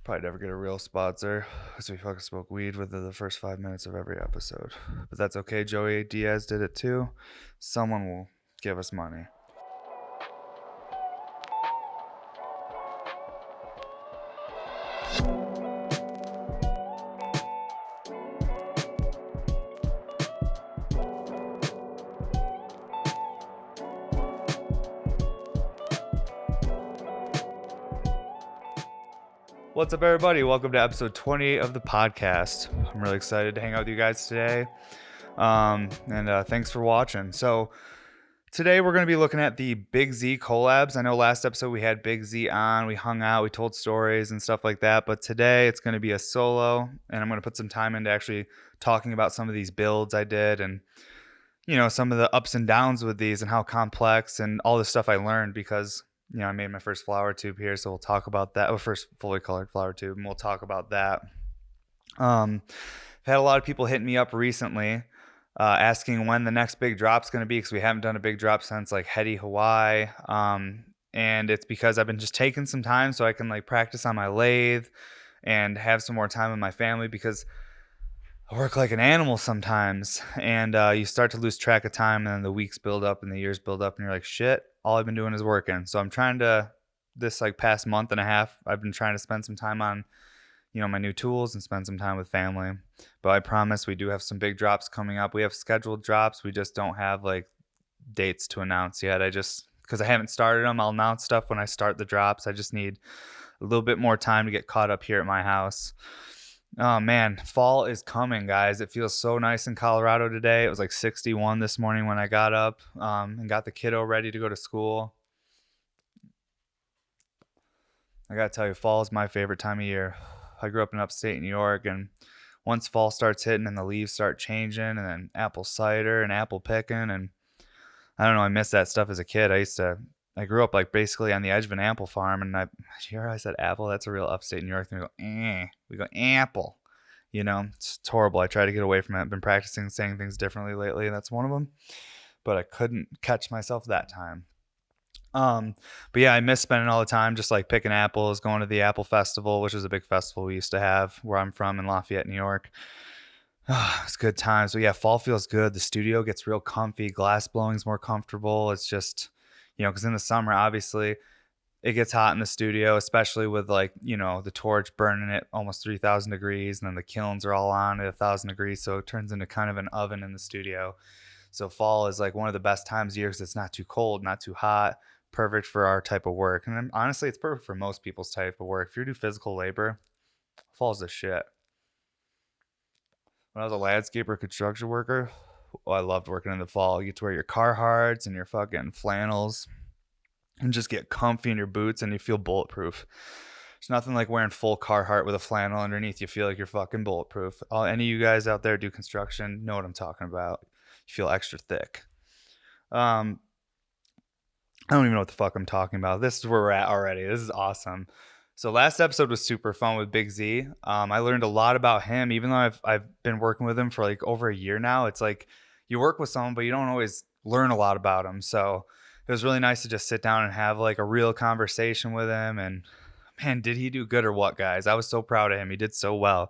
Probably never get a real sponsor because we fucking smoke weed within the first 5 minutes of every episode. But that's okay. Joey Diaz did it too. Someone will give us money. What's up, everybody? Welcome to episode 20 of the podcast. I'm really excited to hang out with you guys today. Thanks for watching. So today we're going to be looking at the Big Z collabs. I know last episode we had Big Z on. We hung out, we told stories and stuff like that. But today it's going to be a solo, and I'm going to put some time into actually talking about some of these builds I did and, some of the ups and downs with these and how complex and all the stuff I learned because I made my first flower tube here, so we'll talk about that. Well, first fully colored flower tube, and we'll talk about that. I've had a lot of people hitting me up recently, asking when the next big drop's going to be, because we haven't done a big drop since like Hetty Hawaii. And it's because I've been just taking some time so I can like practice on my lathe and have some more time with my family, because I work like an animal sometimes, and you start to lose track of time, and then the weeks build up and the years build up, and you're like, shit, all I've been doing is working. So I'm trying to, this like past month and a half, I've been trying to spend some time on, my new tools and spend some time with family. But I promise we do have some big drops coming up. We have scheduled drops. We just don't have like dates to announce yet. Because I haven't started them, I'll announce stuff when I start the drops. I just need a little bit more time to get caught up here at my house. Oh man, fall is coming, guys. It feels so nice in Colorado today. It was like 61 this morning when I got up and got the kiddo ready to go to school. I gotta tell you, fall is my favorite time of year. I grew up in upstate New York, and once fall starts hitting and the leaves start changing, and then apple cider and apple picking, and I don't know, I miss that stuff as a kid. I grew up like basically on the edge of an apple farm, and you hear I said apple? That's a real upstate New York thing. We go apple. It's horrible. I try to get away from it. I've been practicing saying things differently lately, and that's one of them. But I couldn't catch myself that time. But yeah, I miss spending all the time just like picking apples, going to the Apple Festival, which is a big festival we used to have where I'm from in Lafayette, New York. It's good times. So yeah, fall feels good. The studio gets real comfy. Glass blowing's more comfortable. It's just, because in the summer, obviously, it gets hot in the studio, especially with like, the torch burning at almost 3,000 degrees, and then the kilns are all on at 1,000 degrees. So it turns into kind of an oven in the studio. So fall is like one of the best times of year because it's not too cold, not too hot, perfect for our type of work. And honestly, it's perfect for most people's type of work. If you do physical labor, fall's the shit. When I was a landscaper construction worker, I loved working in the fall. You get to wear your Carhartts and your fucking flannels and just get comfy in your boots, and you feel bulletproof. There's nothing like wearing full Carhartt with a flannel underneath. You feel like you're fucking bulletproof. Any of you guys out there do construction know what I'm talking about. You feel extra thick. I don't even know what the fuck I'm talking about. This is where we're at already. This is awesome. So last episode was super fun with Big Z. I learned a lot about him, even though I've been working with him for like over a year now. It's like you work with someone, but you don't always learn a lot about him. So it was really nice to just sit down and have like a real conversation with him. And man, did he do good or what, guys? I was so proud of him. He did so well.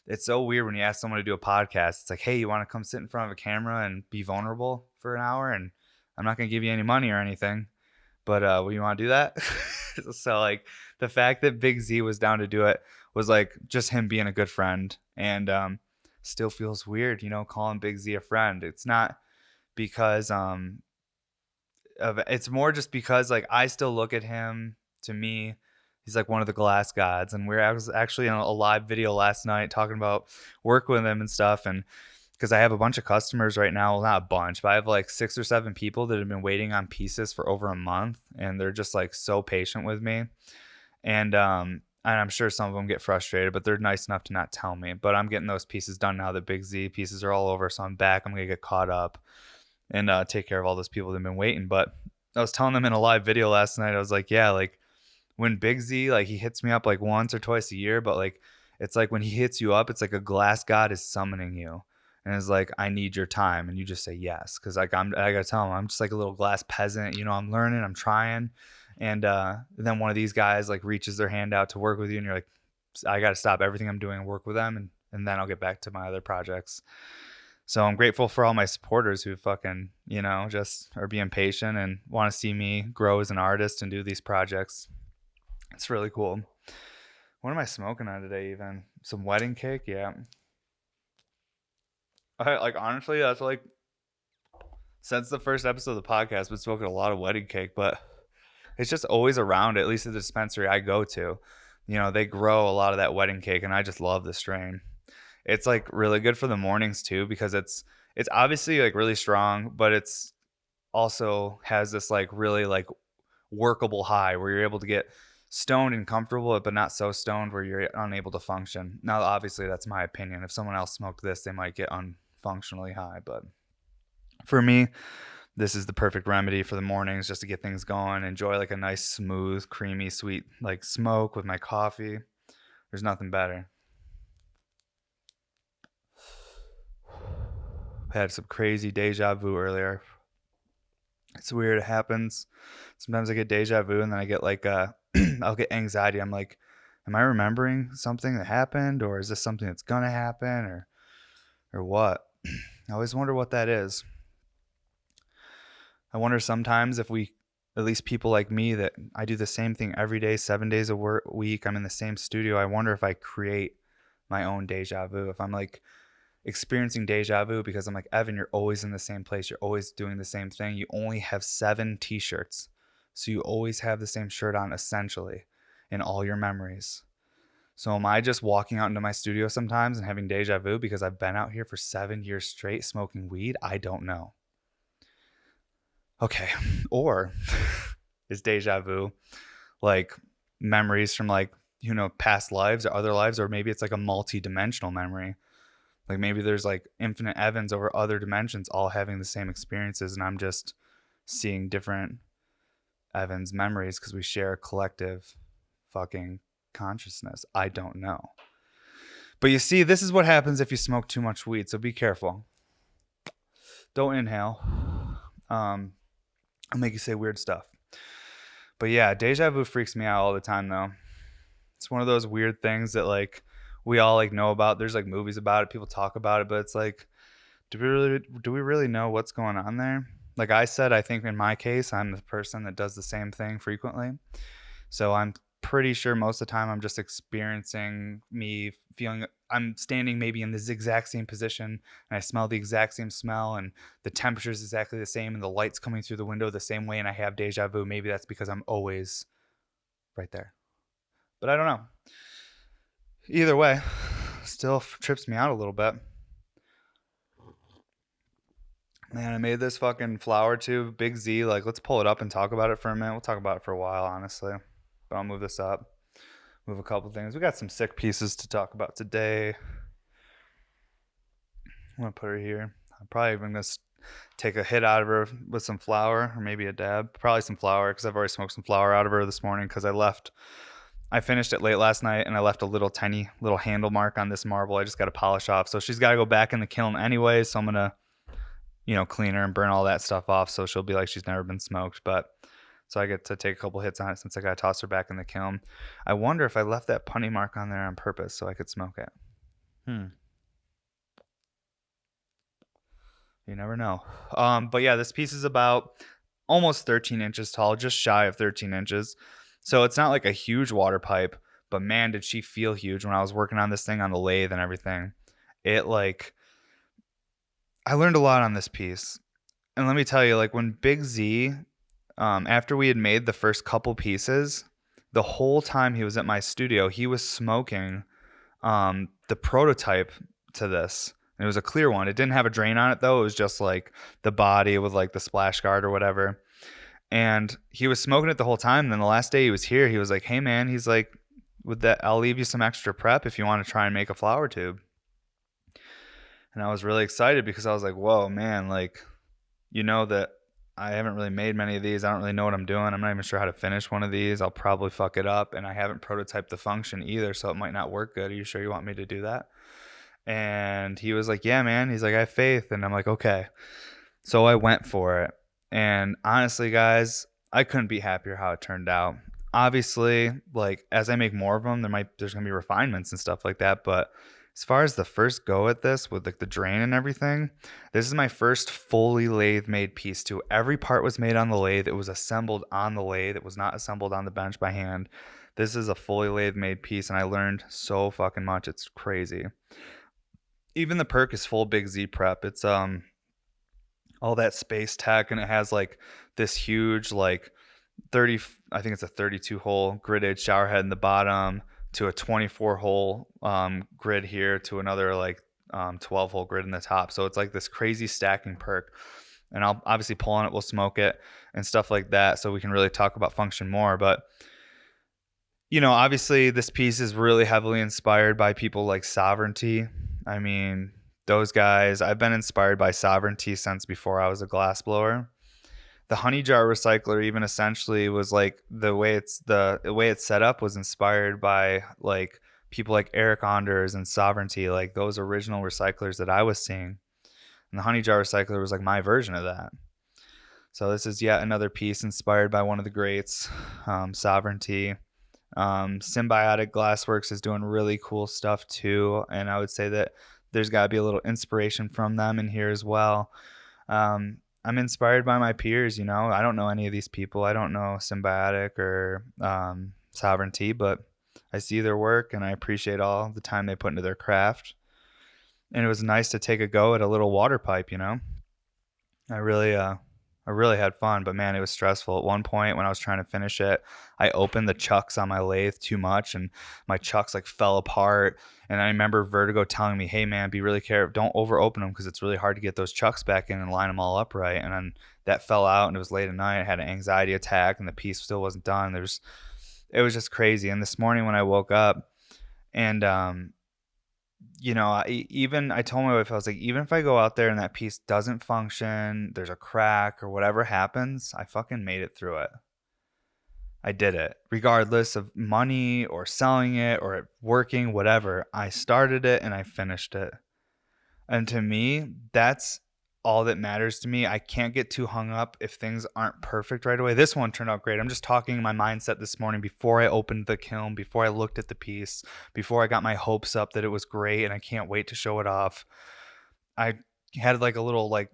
It's so weird when you ask someone to do a podcast. It's like, hey, you want to come sit in front of a camera and be vulnerable for an hour? And I'm not going to give you any money or anything. But will you want to do that? So like the fact that Big Z was down to do it was like just him being a good friend, and still feels weird, calling Big Z a friend. It's not because it's more just because like I still look at him, to me, he's like one of the glass gods. And I was actually in a live video last night talking about work with him and stuff, and because I have a bunch of customers right now. Well, not a bunch, but I have like 6 or 7 people that have been waiting on pieces for over a month, and they're just like so patient with me. And I'm sure some of them get frustrated, but they're nice enough to not tell me. But I'm getting those pieces done now that Big Z pieces are all over, so I'm back. I'm gonna get caught up and take care of all those people that have been waiting. But I was telling them in a live video last night, I was like, yeah, like when Big Z, like he hits me up like once or twice a year, but like it's like when he hits you up, it's like a glass god is summoning you. And it's like, I need your time. And you just say yes. Because like I got to tell him, I'm just like a little glass peasant. I'm learning, I'm trying. And then one of these guys like reaches their hand out to work with you, and you're like, I got to stop everything I'm doing and work with them, and then I'll get back to my other projects. So I'm grateful for all my supporters who fucking, just are being patient and want to see me grow as an artist and do these projects. It's really cool. What am I smoking on today even? Some wedding cake? Yeah. Like honestly, that's like since the first episode of the podcast, I've been smoking a lot of wedding cake, but it's just always around, at least at the dispensary I go to. They grow a lot of that wedding cake, and I just love the strain. It's like really good for the mornings too, because it's obviously like really strong, but it's also has this like really like workable high where you're able to get stoned and comfortable, but not so stoned where you're unable to function. Now, obviously, that's my opinion. If someone else smoked this, they might get unfunctionally high, but for me, this is the perfect remedy for the mornings, just to get things going. Enjoy like a nice, smooth, creamy, sweet like smoke with my coffee. There's nothing better. I had some crazy deja vu earlier. It's weird. It happens. Sometimes I get deja vu and then I get like I'll get anxiety. I'm like, am I remembering something that happened, or is this something that's gonna happen, or what? I always wonder what that is. I wonder sometimes if we, at least people like me, that I do the same thing every day, 7 days a week. I'm in the same studio. I wonder if I create my own deja vu. If I'm like experiencing deja vu because I'm like, Evan, you're always in the same place. You're always doing the same thing. You only have 7 t-shirts. So you always have the same shirt on essentially in all your memories. So am I just walking out into my studio sometimes and having deja vu because I've been out here for 7 years straight smoking weed? I don't know. Okay. Or is deja vu like memories from like, past lives or other lives, or maybe it's like a multi-dimensional memory. Like maybe there's like infinite Evans over other dimensions all having the same experiences, and I'm just seeing different Evans memories because we share a collective fucking consciousness. I don't know. But you see, this is what happens if you smoke too much weed, so be careful. Don't inhale. I'll make you say weird stuff. But yeah, deja vu freaks me out all the time though. It's one of those weird things that like we all like know about. There's like movies about it, people talk about it, but it's like, do we really know what's going on there? Like I said, I think in my case, I'm the person that does the same thing frequently. So I'm pretty sure most of the time I'm just experiencing me feeling I'm standing maybe in this exact same position and I smell the exact same smell and the temperature is exactly the same and the light's coming through the window the same way and I have deja vu. Maybe that's because I'm always right there. But I don't know. Either way, still trips me out a little bit. Man, I made this fucking flower tube, Big Z. Like, let's pull it up and talk about it for a minute. We'll talk about it for a while, honestly. But I'll move this up. Move a couple things. We got some sick pieces to talk about today. I'm going to put her here. I'm probably even going to take a hit out of her with some flour or maybe a dab. Probably some flour because I've already smoked some flour out of her this morning because I finished it late last night and I left a tiny little handle mark on this marble. I just got to polish off. So she's got to go back in the kiln anyway. So I'm going to clean her and burn all that stuff off so she'll be like she's never been smoked. But so I get to take a couple hits on it since I got to toss her back in the kiln. I wonder if I left that punny mark on there on purpose so I could smoke it. You never know. But yeah, this piece is about almost 13 inches tall, just shy of 13 inches. So it's not like a huge water pipe, but man, did she feel huge when I was working on this thing on the lathe and everything. I learned a lot on this piece. And let me tell you, like when Big Z, after we had made the first couple pieces, the whole time he was at my studio, he was smoking the prototype to this. And it was a clear one. It didn't have a drain on it though. It was just like the body with like the splash guard or whatever. And he was smoking it the whole time. And then the last day he was here, he was like, hey man, he's like, with that, I'll leave you some extra prep if you want to try and make a flower tube. And I was really excited because I was like, whoa, man, like, that I haven't really made many of these. I don't really know what I'm doing. I'm not even sure how to finish one of these. I'll probably fuck it up. And I haven't prototyped the function either, so it might not work good. Are you sure you want me to do that? And he was like, yeah, man. He's like, I have faith. And I'm like, okay. So I went for it. And honestly, guys, I couldn't be happier how it turned out. Obviously, like, as I make more of them, there's gonna be refinements and stuff like that, but as far as the first go at this with, like, the drain and everything, this is my first fully lathe-made piece too. Every part was made on the lathe, it was assembled on the lathe, it was not assembled on the bench by hand. This is a fully lathe-made piece, and I learned so fucking much, it's crazy. Even the perk is full Big Z prep. It's, all that space tech, and it has, like, this huge, like, 30 I think it's a 32 hole gridded shower head in the bottom to a 24 hole grid here to another like 12 hole grid in the top. So it's like this crazy stacking perk. And I'll obviously pull on it, we'll smoke it and stuff like that so we can really talk about function more. But obviously this piece is really heavily inspired by people like Sovereignty. I mean, those guys, I've been inspired by Sovereignty since before I was a glass blower. The honey jar recycler even essentially was like the way it's set up was inspired by like people like Eric Anders and Sovereignty, like those original recyclers that I was seeing. And the honey jar recycler was like my version of that. So this is yet another piece inspired by one of the greats, Sovereignty. Symbiotic Glassworks is doing really cool stuff too, and I would say that there's got to be a little inspiration from them in here as well. I'm inspired by my peers. I don't know any of these people. I don't know Symbiotic or Sovereignty, but I see their work and I appreciate all the time they put into their craft. And it was nice to take a go at a little water pipe. I really had fun, but man, it was stressful. At one point when I was trying to finish it, I opened the chucks on my lathe too much and my chucks like fell apart. And I remember Vertigo telling me, hey man, be really careful. Don't over open them because it's really hard to get those chucks back in and line them all up right. And then that fell out and it was late at night. I had an anxiety attack and the piece still wasn't done. It was just crazy. And this morning when I woke up and I told my wife, I was like, even if I go out there and that piece doesn't function, there's a crack or whatever happens, I fucking made it through it. I did it. Regardless of money or selling it or it working, whatever, I started it and I finished it. And to me, that's all that matters to me. I can't get too hung up if things aren't perfect right away. This one turned out great. I'm just talking my mindset this morning before I opened the kiln, before I looked at the piece, before I got my hopes up that it was great and I can't wait to show it off. I had like a little like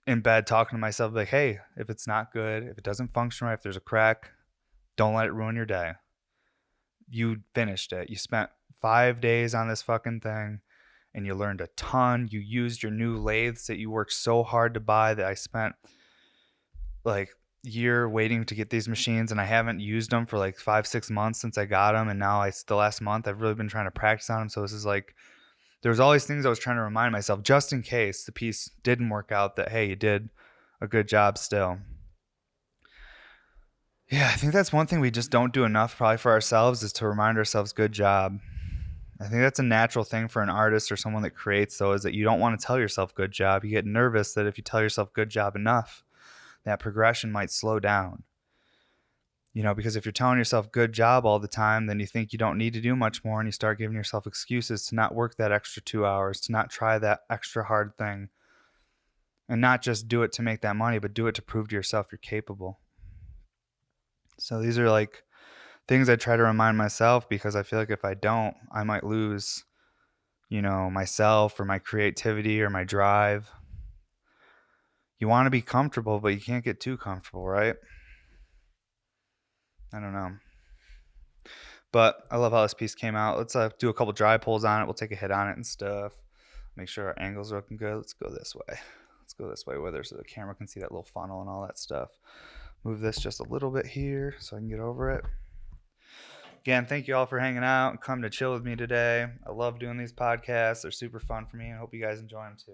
in bed talking to myself like, hey, if it's not good, if it doesn't function right, if there's a crack, don't let it ruin your day. You finished it. You spent 5 days on this fucking thing and you learned a ton. You used your new lathes that you worked so hard to buy that I spent like year waiting to get these machines and I haven't used them for like 5-6 months since I got them. And now the last month I've really been trying to practice on them. So this is like, there was all these things I was trying to remind myself just in case the piece didn't work out that, hey, you did a good job still. Yeah, I think that's one thing we just don't do enough probably for ourselves is to remind ourselves good job. I think that's a natural thing for an artist or someone that creates, though, is that you don't want to tell yourself good job. You get nervous that if you tell yourself good job enough, that progression might slow down. Because if you're telling yourself good job all the time, then you think you don't need to do much more and you start giving yourself excuses to not work that extra 2 hours, to not try that extra hard thing, and not just do it to make that money, but do it to prove to yourself you're capable. So these are like things I try to remind myself because I feel like if I don't, I might lose, myself or my creativity or my drive. You want to be comfortable, but you can't get too comfortable, right? I don't know. But I love how this piece came out. Let's do a couple dry pulls on it. We'll take a hit on it and stuff. Make sure our angles are looking good. Let's go this way. Let's go this way where the camera can see that little funnel and all that stuff. Move this just a little bit here so I can get over it. Again, thank you all for hanging out and coming to chill with me today. I love doing these podcasts. They're super fun for me, and I hope you guys enjoy them too.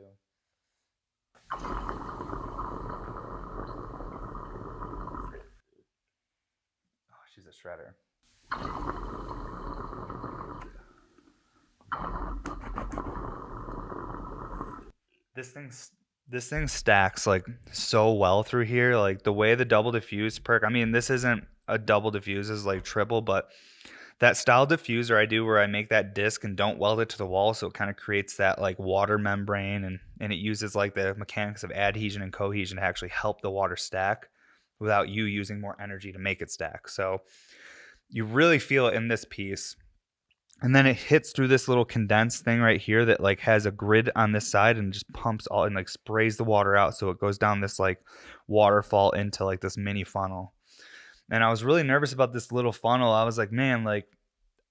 Oh, she's a shredder. This thing stacks like so well through here. Like the way the double diffuse perk. I mean, this isn't a double diffuse, is like triple, but that style diffuser I do where I make that disc and don't weld it to the wall, so it kind of creates that like water membrane and it uses like the mechanics of adhesion and cohesion to actually help the water stack without you using more energy to make it stack. So You really feel it in this piece. And then it hits through this little condensed thing right here that like has a grid on this side and just pumps all and like sprays the water out. So it goes down this like waterfall into like this mini funnel. And I was really nervous about this little funnel. I was like, man, like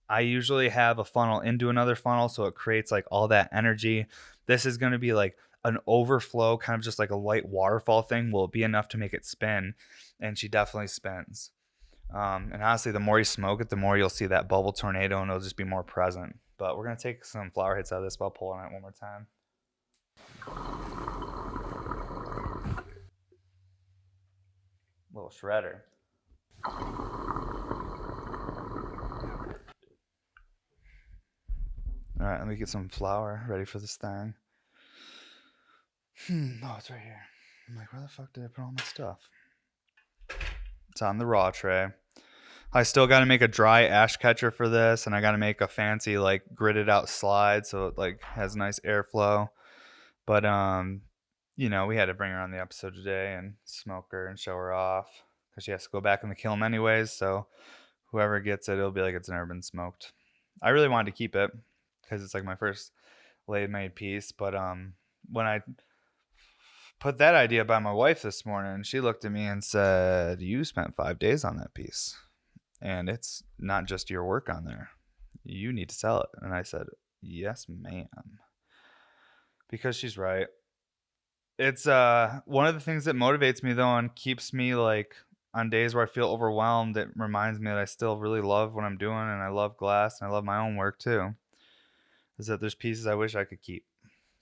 I usually have a funnel into another funnel. So it creates like all that energy. This is going to be like an overflow, kind of just like a light waterfall thing. Will it be enough to make it spin? And she definitely spins. And honestly, the more you smoke it, the more you'll see that bubble tornado and it'll just be more present. But we're going to take some flower hits out of this while pulling it one more time. Little shredder. All right, let me get some flour ready for this thing. Oh, it's right here. I'm like, where the fuck did I put all my stuff? It's on the raw tray. I still got to make a dry ash catcher for this, and I got to make a fancy like gridded out slide so it like has nice airflow. But we had to bring her on the episode today and smoke her and show her off because she has to go back in the kiln anyways. So whoever gets it, it'll be like it's never been smoked. I really wanted to keep it because it's like my first lathe made piece. But when I put that idea by my wife this morning, she looked at me and said, "You spent 5 days on that piece, and it's not just your work on there. You need to sell it." And I said, "Yes, ma'am," because she's right. It's one of the things that motivates me though and keeps me like on days where I feel overwhelmed. It reminds me that I still really love what I'm doing and I love glass and I love my own work too. Is that there's pieces I wish I could keep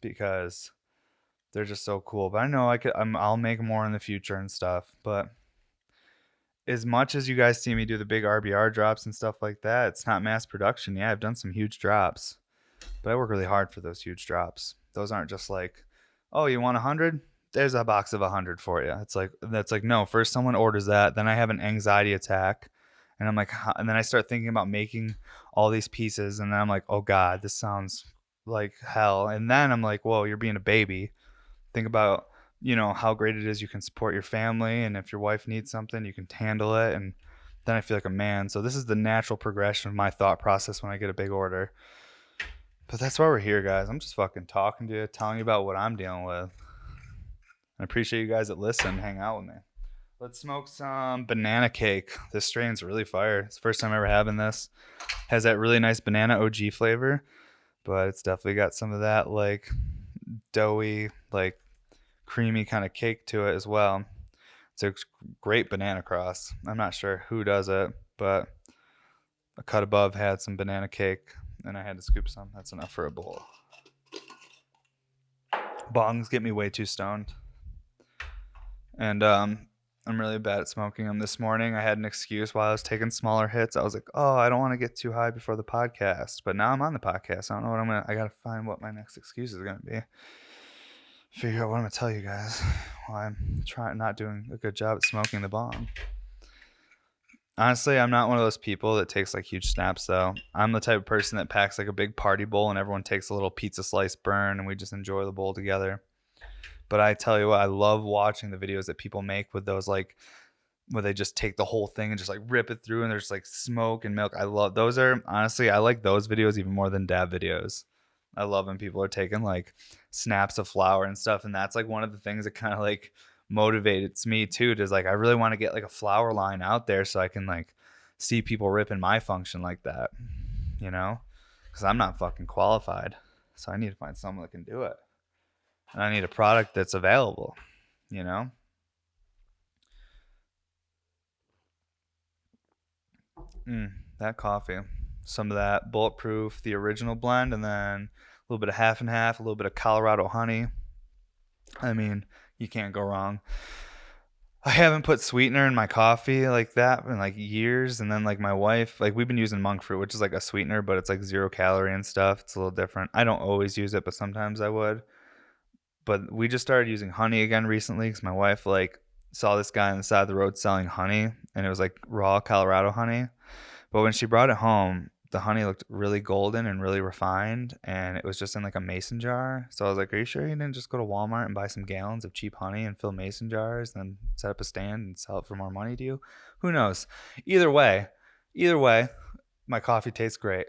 because they're just so cool. But I know I'll make more in the future and stuff. But as much as you guys see me do the big RBR drops and stuff like that, it's not mass production. Yeah, I've done some huge drops, but I work really hard for those huge drops. Those aren't just like, oh, you want 100? There's a box of 100 for you. It's like that's like no. First, someone orders that, then I have an anxiety attack, and I'm like, and then I start thinking about making all these pieces, and then I'm like, oh God, this sounds like hell. And then I'm like, whoa, you're being a baby. Think about how great it is you can support your family, and if your wife needs something, you can handle it, and then I feel like a man. So this is the natural progression of my thought process when I get a big order. But that's why we're here, guys. I'm just fucking talking to you, telling you about what I'm dealing with. I appreciate you guys that listen, hang out with me. Let's smoke some banana cake. This strain's really fire. It's the first time ever having this. Has that really nice banana OG flavor, but it's definitely got some of that like doughy, like creamy kind of cake to it as well. It's a great banana cross. I'm not sure who does it, but a cut above had some banana cake and I had to scoop some. That's enough for a bowl. Bongs get me way too stoned. And I'm really bad at smoking them. This morning I had an excuse while I was taking smaller hits. I was like, oh, I don't want to get too high before the podcast. But now I'm on the podcast. I don't know what I got to find what my next excuse is going to be. Figure out what I'm going to tell you guys while I'm not doing a good job at smoking the bong. Honestly, I'm not one of those people that takes like huge snaps though. I'm the type of person that packs like a big party bowl and everyone takes a little pizza slice burn and we just enjoy the bowl together. But I tell you what, I love watching the videos that people make with those like where they just take the whole thing and just like rip it through and there's like smoke and milk. I love those. Honestly, I like those videos even more than dab videos. I love when people are taking like snaps of flour and stuff, and that's like one of the things that kind of like motivates me too. Is like I really want to get like a flour line out there so I can like see people ripping my function like that, because I'm not fucking qualified. So I need to find someone that can do it, and I need a product that's available, that coffee. Some of that bulletproof, the original blend, and then a little bit of half and half, a little bit of Colorado honey. I mean, you can't go wrong. I haven't put sweetener in my coffee like that in like years. And then like my wife, like we've been using monk fruit, which is like a sweetener, but it's like 0 calorie and stuff. It's a little different. I don't always use it, but sometimes I would. But we just started using honey again recently because my wife like saw this guy on the side of the road selling honey, and it was like raw Colorado honey. But when she brought it home, the honey looked really golden and really refined, and it was just in like a mason jar. So I was like, are you sure you didn't just go to Walmart and buy some gallons of cheap honey and fill mason jars and then set up a stand and sell it for more money to you? Who knows? Either way, Either way, my coffee tastes great.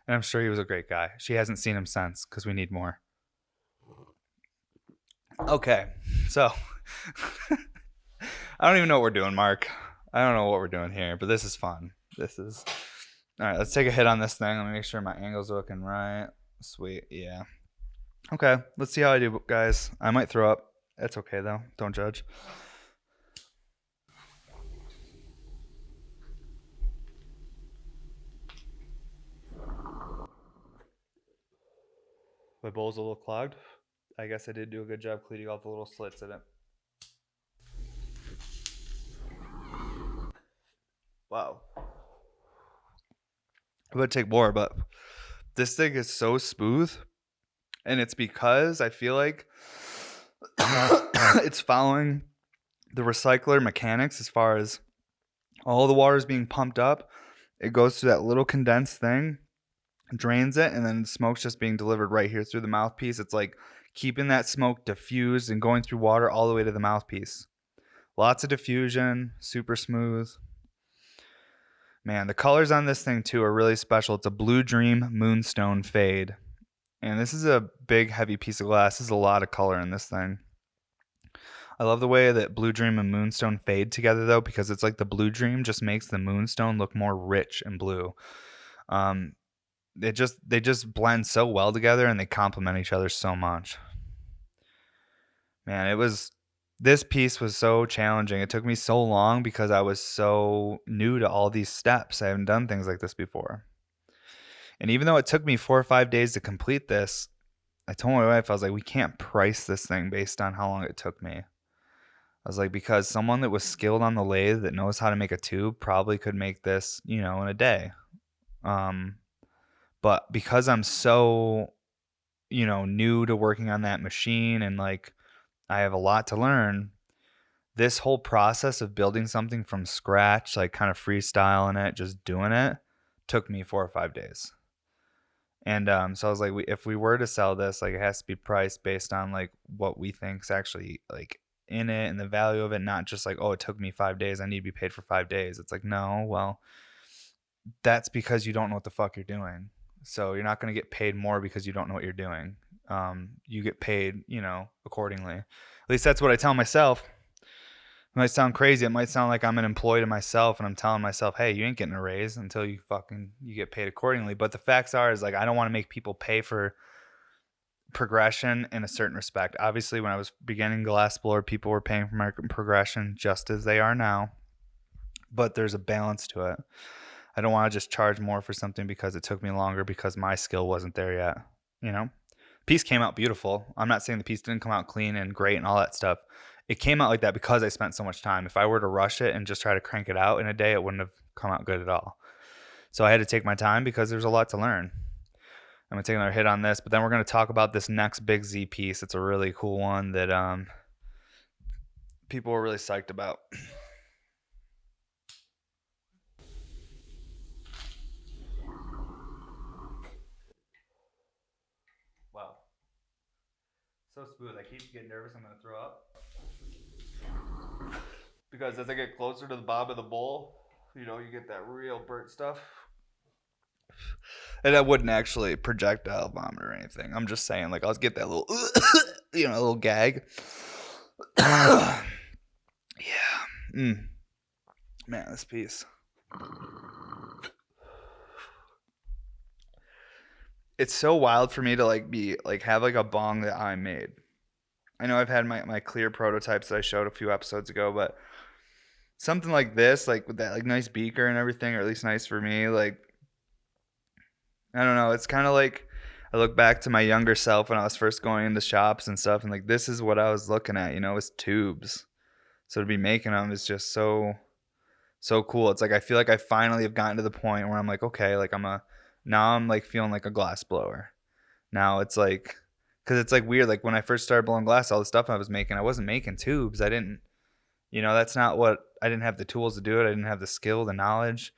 And I'm sure he was a great guy. She hasn't seen him since because we need more. Okay, so I don't even know what we're doing, Mark. I don't know what we're doing here, but this is fun. This is all right. Let's take a hit on this thing. Let me make sure my angle's looking right. Sweet, yeah. Okay, let's see how I do, guys. I might throw up. It's okay though. Don't judge. My bowl's a little clogged. I guess I did do a good job cleaning all the little slits in it. Wow. I would take more, but this thing is so smooth, and it's because I feel like it's following the recycler mechanics as far as all the water is being pumped up. It goes through that little condensed thing, drains it, and then smoke's just being delivered right here through the mouthpiece. It's like keeping that smoke diffused and going through water all the way to the mouthpiece. Lots of diffusion, super smooth. Man, the colors on this thing too are really special. It's a Blue Dream Moonstone Fade. And this is a big, heavy piece of glass. There's a lot of color in this thing. I love the way that Blue Dream and Moonstone fade together though, because it's like the Blue Dream just makes the Moonstone look more rich and blue. Um, they just blend so well together and they complement each other so much. Man, this piece was so challenging. It took me so long because I was so new to all these steps. I haven't done things like this before. And even though it took me 4 or 5 days to complete this, I told my wife, I was like, we can't price this thing based on how long it took me. I was like, because someone that was skilled on the lathe that knows how to make a tube probably could make this, in a day. Um, but because I'm so, new to working on that machine and like I have a lot to learn, this whole process of building something from scratch, like kind of freestyling it, just doing it, took me 4 or 5 days. And so I was like, if we were to sell this, like it has to be priced based on like what we think's actually like in it and the value of it, not just like, oh, it took me 5 days, I need to be paid for 5 days. It's like, no, well, that's because you don't know what the fuck you're doing. So you're not going to get paid more because you don't know what you're doing. You get paid, accordingly. At least that's what I tell myself. It might sound crazy. It might sound like I'm an employee to myself and I'm telling myself, hey, you ain't getting a raise until you get paid accordingly. But the facts are is like I don't want to make people pay for progression in a certain respect. Obviously, when I was beginning Glassblower, people were paying for my progression just as they are now. But there's a balance to it. I don't want to just charge more for something because it took me longer because my skill wasn't there yet. You know? Piece came out beautiful. I'm not saying the piece didn't come out clean and great and all that stuff. It came out like that because I spent so much time. If I were to rush it and just try to crank it out in a day, it wouldn't have come out good at all. So I had to take my time because there's a lot to learn. I'm gonna take another hit on this, but then we're gonna talk about this next Big Z piece. It's a really cool one that people were really psyched about. Wow, so smooth. I keep getting nervous. I'm gonna throw up because as I get closer to the bottom of the bowl, you get that real burnt stuff. And I wouldn't actually projectile vomit or anything. I'm just saying, like, I'll get that little, a little gag. Yeah. Man, this piece. It's so wild for me to have like a bong that I made. I know I've had my clear prototypes that I showed a few episodes ago, but something like this, like with that like nice beaker and everything, or at least nice for me, like I don't know. It's kind of like I look back to my younger self when I was first going into shops and stuff, and like this is what I was looking at, was tubes. So to be making them is just so cool. It's like I feel like I finally have gotten to the point where I'm like, okay, like now I'm like feeling like a glass blower. Now it's like, because it's like weird. Like when I first started blowing glass, all the stuff I was making, I wasn't making tubes. I didn't, that's not what I didn't have the tools to do it. I didn't have the skill, the knowledge.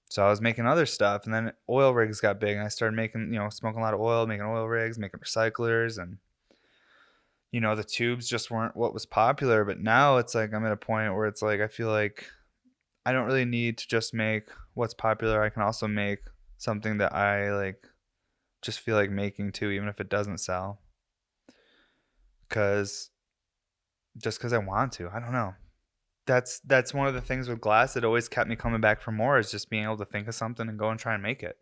So I was making other stuff, and then oil rigs got big, and I started making, smoking a lot of oil, making oil rigs, making recyclers, and the tubes just weren't what was popular. But now it's like I'm at a point where it's like I feel like I don't really need to just make what's popular. I can also make something that I like just feel like making too, even if it doesn't sell. Cause just because I want to. I don't know. That's one of the things with glass that always kept me coming back for more is just being able to think of something and go and try and make it.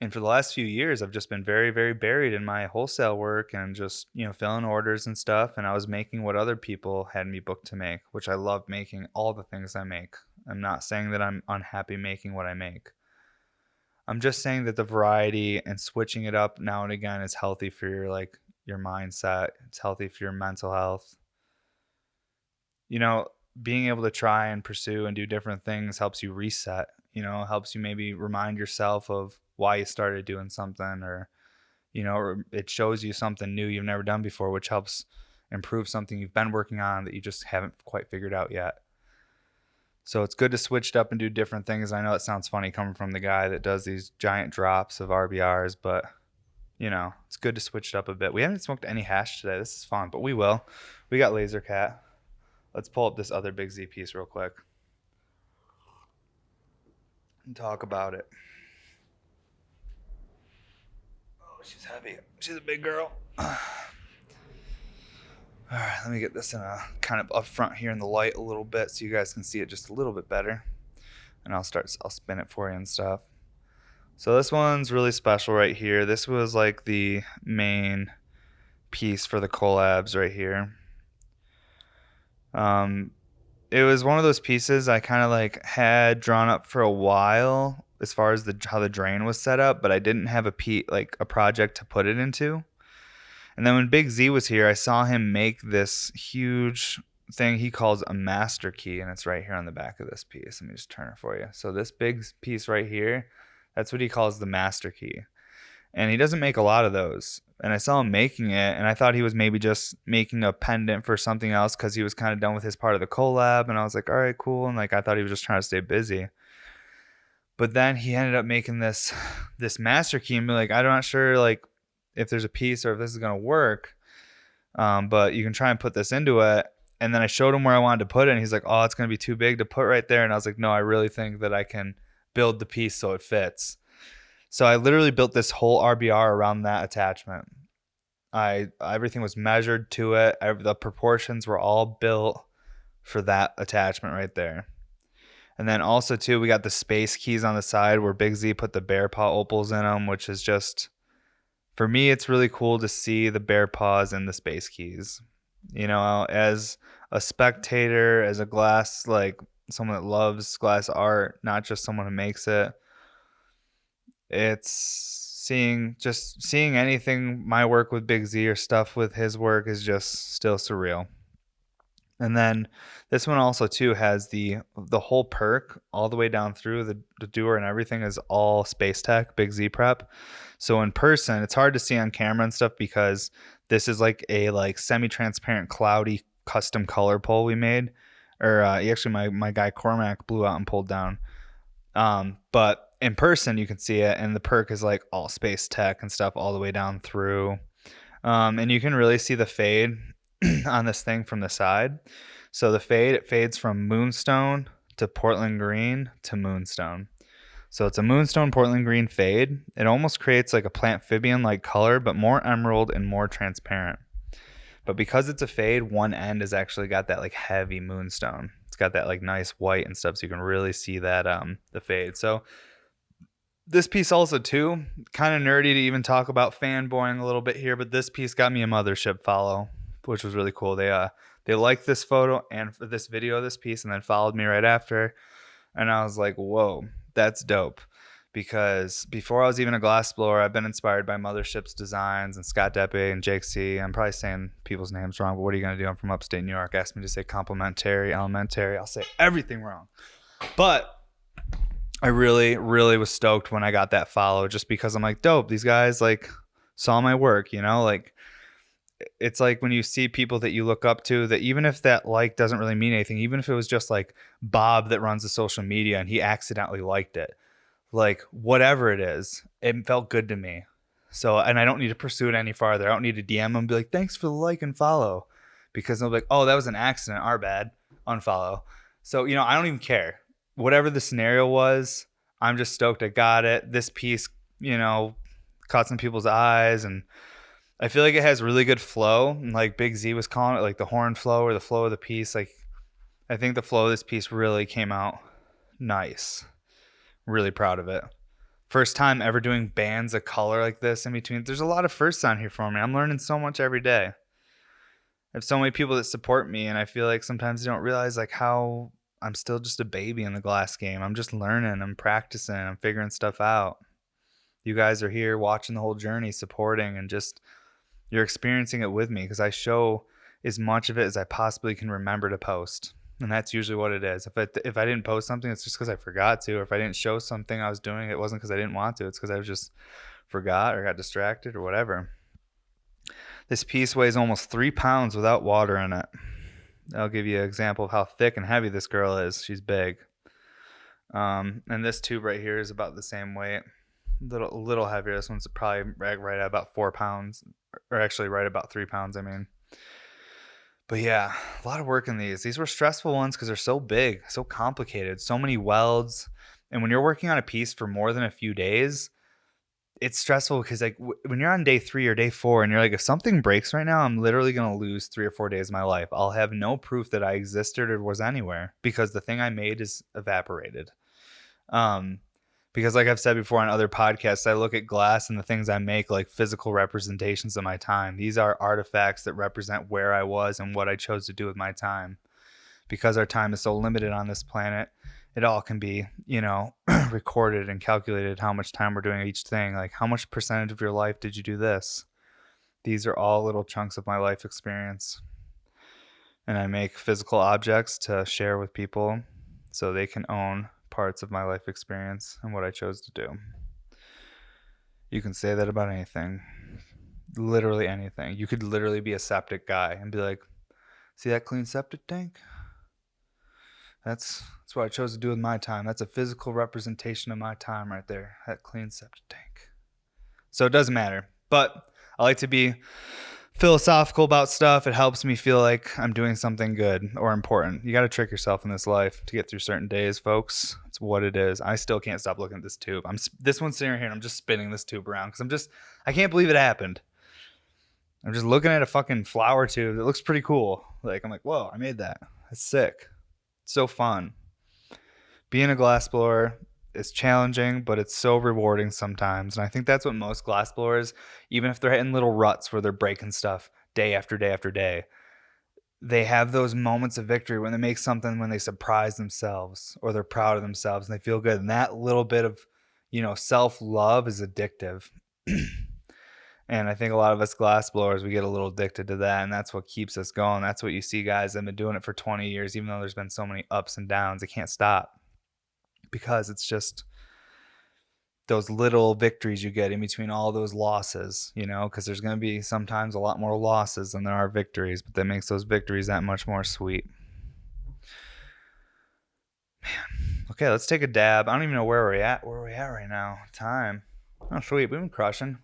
And for the last few years, I've just been very, very buried in my wholesale work and just, filling orders and stuff. And I was making what other people had me booked to make, which I love making all the things I make. I'm not saying that I'm unhappy making what I make. I'm just saying that the variety and switching it up now and again is healthy for your mindset. It's healthy for your mental health. You know, being able to try and pursue and do different things helps you reset, helps you maybe remind yourself of why you started doing something or it shows you something new you've never done before, which helps improve something you've been working on that you just haven't quite figured out yet. So it's good to switch it up and do different things. I know it sounds funny coming from the guy that does these giant drops of RBRs, but it's good to switch it up a bit. We haven't smoked any hash today. This is fun, but we will. We got Laser Cat. Let's pull up this other Big Z piece real quick and talk about it. Oh, she's heavy. She's a big girl. All right, let me get this in a kind of up front here in the light a little bit so you guys can see it just a little bit better. And I'll spin it for you and stuff. So this one's really special right here. This was like the main piece for the collabs right here. It was one of those pieces I kind of like had drawn up for a while as far as how the drain was set up, but I didn't have a project to put it into. And then when Big Z was here, I saw him make this huge thing he calls a master key, and it's right here on the back of this piece. Let me just turn it for you. So this big piece right here, that's what he calls the master key. And he doesn't make a lot of those. And I saw him making it, and I thought he was maybe just making a pendant for something else because he was kind of done with his part of the collab. And I was like, all right, cool. And like I thought he was just trying to stay busy. But then he ended up making this master key and be like, I'm not sure like if there's a piece or if this is gonna work. But you can try and put this into it. And then I showed him where I wanted to put it, and he's like, oh, it's gonna be too big to put right there. And I was like, no, I really think that I can build the piece so it fits. So I literally built this whole RBR around that attachment. Everything was measured to it. The proportions were all built for that attachment right there. And then also too, we got the space keys on the side where Big Z put the bear paw opals in them, which is just, for me, it's really cool to see the bear paws and the space keys. As a spectator, as a glass, like someone that loves glass art, not just someone who makes it. It's seeing anything, my work with Big Z or stuff with his work is just still surreal. And then this one also too has the whole perk all the way down through the doer, and everything is all Space Tech Big Z prep. So in person, it's hard to see on camera and stuff because this is like a semi-transparent cloudy custom color pole we made, or actually my guy Cormac blew out and pulled down. But in person, you can see it, and the perk is like all Space Tech and stuff all the way down through. And you can really see the fade on this thing from the side. So the fade, it fades from Moonstone to Portland Green to Moonstone. So it's a Moonstone Portland Green fade. It almost creates like a Plantphibian-like color, but more emerald and more transparent. But because it's a fade, one end has actually got that like heavy Moonstone. It's got that like nice white and stuff, so you can really see that the fade. So this piece also too, kind of nerdy to even talk about fanboying a little bit here, but this piece got me a mothership follow, which was really cool. They liked this photo and this video of this piece, and then followed me right after. And I was like, whoa, that's dope. Because before I was even a glass blower, I've been inspired by Mothership's designs and Scott Deppe and Jake C. I'm probably saying people's names wrong, but what are you going to do? I'm from upstate New York. Ask me to say complimentary, elementary. I'll say everything wrong. But I really, really was stoked when I got that follow, just because I'm like, dope, these guys like saw my work, like it's like when you see people that you look up to, that even if that like doesn't really mean anything, even if it was just like Bob that runs the social media and he accidentally liked it, like whatever it is, it felt good to me. So, and I don't need to pursue it any farther. I don't need to DM them and be like, thanks for the like and follow, because they'll be like, oh, that was an accident, our bad, unfollow. So, I don't even care. Whatever the scenario was, I'm just stoked I got it. This piece, caught some people's eyes, and I feel like it has really good flow. And like Big Z was calling it, like the horn flow or the flow of the piece. Like, I think the flow of this piece really came out nice. Really proud of it. First time ever doing bands of color like this in between. There's a lot of firsts on here for me. I'm learning so much every day. I have so many people that support me, and I feel like sometimes they don't realize like how I'm still just a baby in the glass game. I'm just learning, I'm practicing, I'm figuring stuff out. You guys are here watching the whole journey, supporting, and just you're experiencing it with me because I show as much of it as I possibly can remember to post. And that's usually what it is. If I didn't post something, it's just because I forgot to. Or if I didn't show something I was doing, it wasn't because I didn't want to. It's because I just forgot or got distracted or whatever. This piece weighs almost 3 pounds without water in it. I'll give you an example of how thick and heavy this girl is. She's big. And this tube right here is about the same weight. A little heavier. This one's probably right at about 4 pounds. Or actually right about 3 pounds, I mean. But yeah, a lot of work in these. These were stressful ones because they're so big, so complicated, so many welds. And when you're working on a piece for more than a few days, it's stressful because like when you're on day 3 or day 4 and you're like, if something breaks right now, I'm literally going to lose 3 or 4 days of my life. I'll have no proof that I existed or was anywhere because the thing I made is evaporated. Because like I've said before on other podcasts, I look at glass and the things I make like physical representations of my time. These are artifacts that represent where I was and what I chose to do with my time. Because our time is so limited on this planet, it all can be, recorded and calculated how much time we're doing each thing. Like how much percentage of your life did you do this? These are all little chunks of my life experience. And I make physical objects to share with people so they can own parts of my life experience and what I chose to do. You can say that about anything. Literally anything. You could literally be a septic guy and be like, see that clean septic tank? That's what I chose to do with my time. That's a physical representation of my time right there. That clean septic tank. So it doesn't matter. But I like to be philosophical about stuff. It helps me feel like I'm doing something good or important. You got to trick yourself in this life to get through certain days, folks. It's what it is. I still can't stop looking at this tube. This one's sitting here and I'm just spinning this tube around because I can't believe it happened. I'm just looking at a fucking flower tube that looks pretty cool. Like I'm like, whoa, I made that. That's sick. It's so fun. Being a glassblower is challenging, but it's so rewarding sometimes. And I think that's what most glassblowers, even if they're hitting little ruts where they're breaking stuff day after day after day, they have those moments of victory when they make something, when they surprise themselves or they're proud of themselves and they feel good. And that little bit of, self-love is addictive. And I think a lot of us glassblowers, we get a little addicted to that, and that's what keeps us going. That's what you see guys that have been doing it for 20 years, even though there's been so many ups and downs. They can't stop because it's just those little victories you get in between all those losses, because there's going to be sometimes a lot more losses than there are victories, but that makes those victories that much more sweet. Man. Okay, let's take a dab. I don't even know where we're at right now. Time. Oh, sweet. We've been crushing.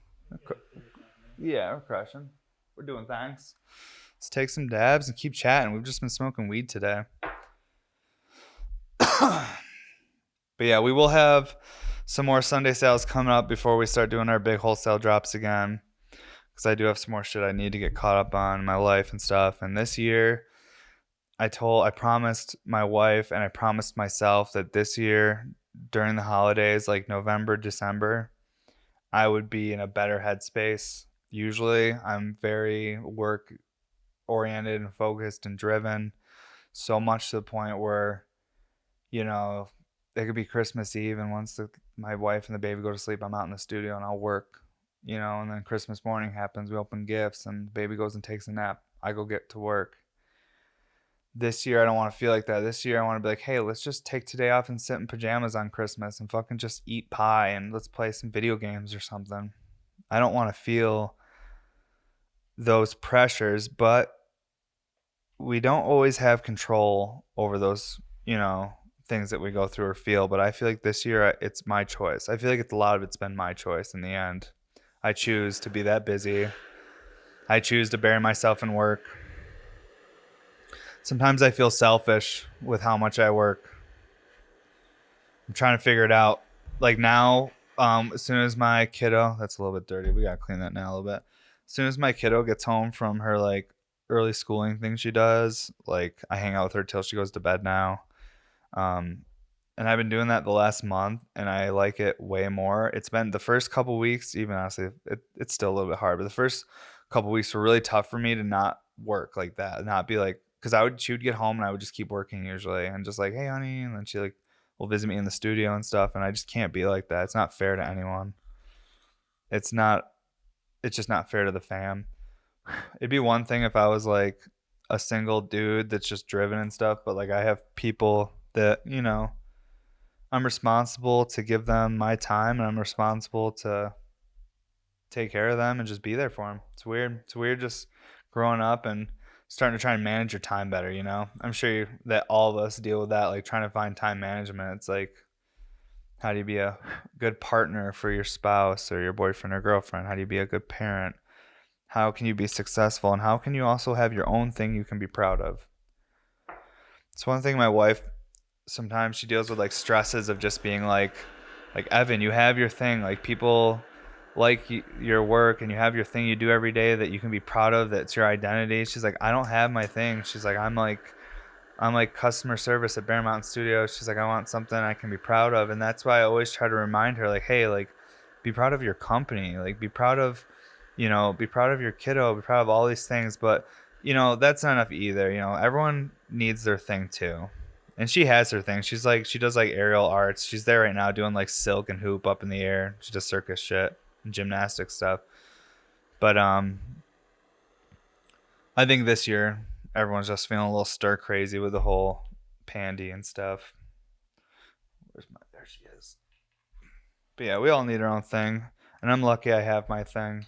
Yeah, we're crushing. We're doing things. Let's take some dabs and keep chatting. We've just been smoking weed today. But yeah, we will have some more Sunday sales coming up before we start doing our big wholesale drops again. Because I do have some more shit I need to get caught up on in my life and stuff. And this year, I promised my wife and I promised myself that this year, during the holidays, like November, December, I would be in a better headspace. Usually I'm very work oriented and focused and driven, so much to the point where, it could be Christmas Eve and once my wife and the baby go to sleep, I'm out in the studio and I'll work, and then Christmas morning happens, we open gifts and the baby goes and takes a nap. I go get to work. This year I don't want to feel like that. This year I want to be like, hey, let's just take today off and sit in pajamas on Christmas and fucking just eat pie and let's play some video games or something. I don't want to feel those pressures, but we don't always have control over those, things that we go through or feel. But I feel like this year it's my choice. I feel like a lot of it's been my choice in the end. I choose to be that busy. I choose to bury myself in work. Sometimes I feel selfish with how much I work. I'm trying to figure it out. Like now, as soon as my kiddo, that's a little bit dirty. We gotta clean that now a little bit. As soon as my kiddo gets home from her like early schooling thing she does, like I hang out with her till she goes to bed now. Um, and I've been doing that the last month, and I like it way more. It's been the first couple weeks, even honestly, it's still a little bit hard, but the first couple weeks were really tough for me to not work like that, not be like, because she would get home and I would just keep working usually, and just like, hey honey, and then she like will visit me in the studio and stuff, and I just can't be like that. It's not fair to anyone. It's not. It's just not fair to the fam. It'd be one thing if I was like a single dude that's just driven and stuff, but like I have people that I'm responsible to give them my time, and I'm responsible to take care of them and just be there for them. It's weird. It's weird just growing up and starting to try and manage your time better, I'm sure that all of us deal with that, like trying to find time management. It's like, how do you be a good partner for your spouse or your boyfriend or girlfriend? How do you be a good parent? How can you be successful? And how can you also have your own thing you can be proud of? It's one thing my wife, sometimes she deals with like stresses of just being like Evan, you have your thing, like people like your work, and you have your thing you do every day that you can be proud of, that's your identity. She's like, I don't have my thing. She's like, I'm like customer service at Bear Mountain Studios. She's like, I want something I can be proud of. And that's why I always try to remind her, like, hey, like, be proud of your company, like be proud of be proud of your kiddo, be proud of all these things. But that's not enough either. Everyone needs their thing too. And she has her thing. She's like, she does like aerial arts. She's there right now doing like silk and hoop up in the air. She does circus shit and gymnastic stuff. But I think this year everyone's just feeling a little stir crazy with the whole pandy and stuff. There she is. But yeah, we all need our own thing, and I'm lucky I have my thing.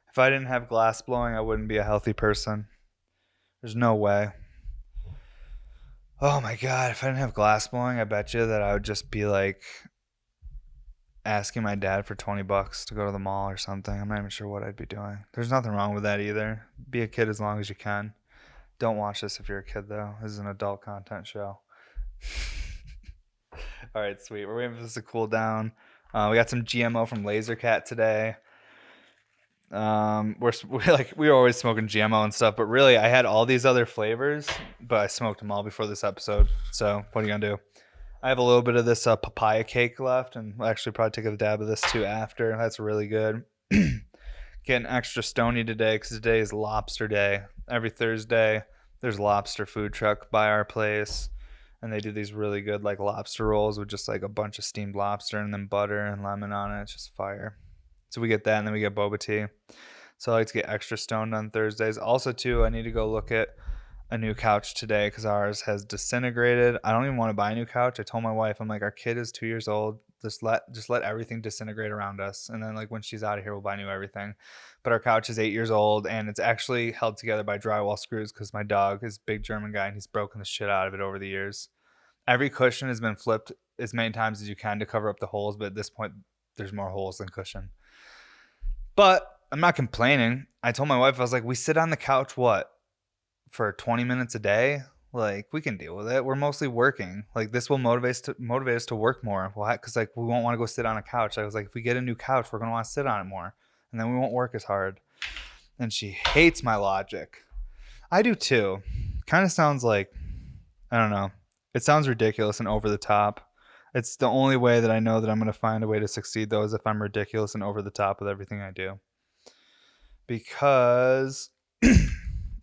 If I didn't have glass blowing, I wouldn't be a healthy person. There's no way. Oh my god, if I didn't have glass blowing, I bet you that I would just be like asking my dad for $20 to go to the mall or something. I'm not even sure what I'd be doing. There's nothing wrong with that either. Be a kid as long as you can. Don't watch this if you're a kid though. This is an adult content show. All right, sweet. We're waiting for this to cool down. We got some GMO from Lasercat today. We were always smoking GMO and stuff, but really I had all these other flavors, but I smoked them all before this episode. So what are you gonna do? I have a little bit of this papaya cake left, and I'll actually probably take a dab of this too after. That's really good. Getting extra stony today because today is lobster day. Every Thursday there's a lobster food truck by our place, and they do these really good like lobster rolls with just like a bunch of steamed lobster and then butter and lemon on it. It's just fire. So we get that, and then we get boba tea. So I like to get extra stoned on Thursdays. Also, too, I need to go look at a new couch today because ours has disintegrated. I don't even want to buy a new couch. I told my wife, I'm like, our kid is 2 years old. Just let everything disintegrate around us, and then like when she's out of here, we'll buy new everything. But our couch is 8 years old, and it's actually held together by drywall screws because my dog is a big German guy, and he's broken the shit out of it over the years. Every cushion has been flipped as many times as you can to cover up the holes, but at this point, there's more holes than cushion. But I'm not complaining. I told my wife, I was like, we sit on the couch, what, for 20 minutes a day? Like, we can deal with it. We're mostly working. Like, this will motivate us to work more. Well, because like we won't want to go sit on a couch. I was like, if we get a new couch, we're gonna want to sit on it more, and then we won't work as hard. And she hates my logic. I do too. Kind of sounds like, I don't know. It sounds ridiculous and over the top. It's the only way that I know that I'm going to find a way to succeed, though, is if I'm ridiculous and over the top with everything I do. Because, I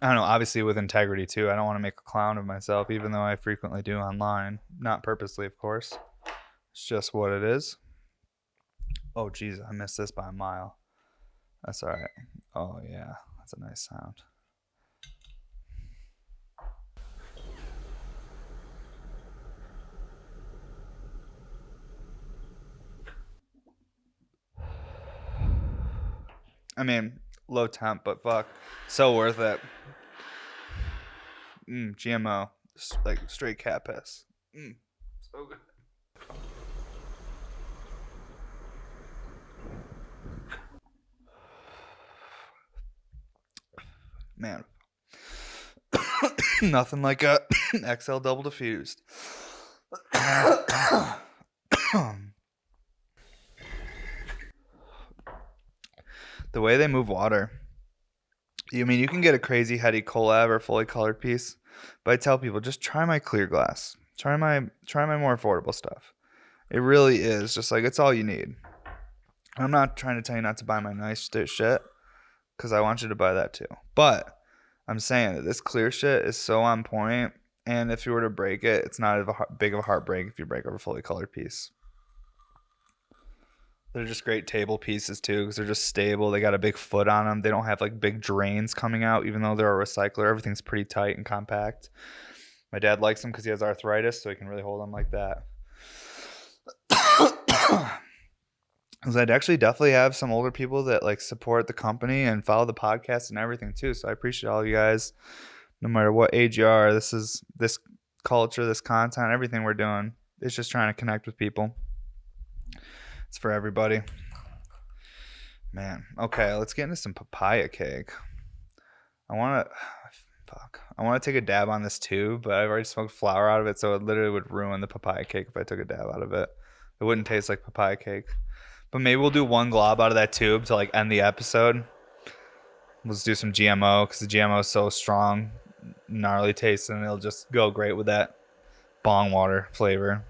don't know, obviously with integrity, too. I don't want to make a clown of myself, even though I frequently do online. Not purposely, of course. It's just what it is. Oh, geez, I missed this by a mile. That's all right. Oh, yeah, that's a nice sound. I mean, low temp, but fuck, so worth it. GMO, like straight cat piss. So good. Man. Nothing like a XL double diffused. The way they move water. You mean you can get a crazy heady collab or fully colored piece, but I tell people just try my clear glass. Try my more affordable stuff. It really is just like it's all you need. I'm not trying to tell you not to buy my nice shit because I want you to buy that too. But I'm saying that this clear shit is so on point, and if you were to break it, it's not big of a heartbreak if you break over a fully colored piece. They're just great table pieces too because they're just stable. They got a big foot on them. They don't have like big drains coming out, even though they're a recycler. Everything's pretty tight and compact. My dad likes them because he has arthritis, so he can really hold them like that. Because I'd actually definitely have some older people that like support the company and follow the podcast and everything too. So I appreciate all you guys, no matter what age you are. This culture, this content, everything we're doing. It's just trying to connect with people. It's for everybody. Man, okay, let's get into some papaya cake. I want to take a dab on this too, but I've already smoked flour out of it, so it literally would ruin the papaya cake if I took a dab out of it. It wouldn't taste like papaya cake. But maybe we'll do one glob out of that tube to like end the episode. Let's do some GMO because the GMO is so strong, gnarly taste, and it'll just go great with that bong water flavor.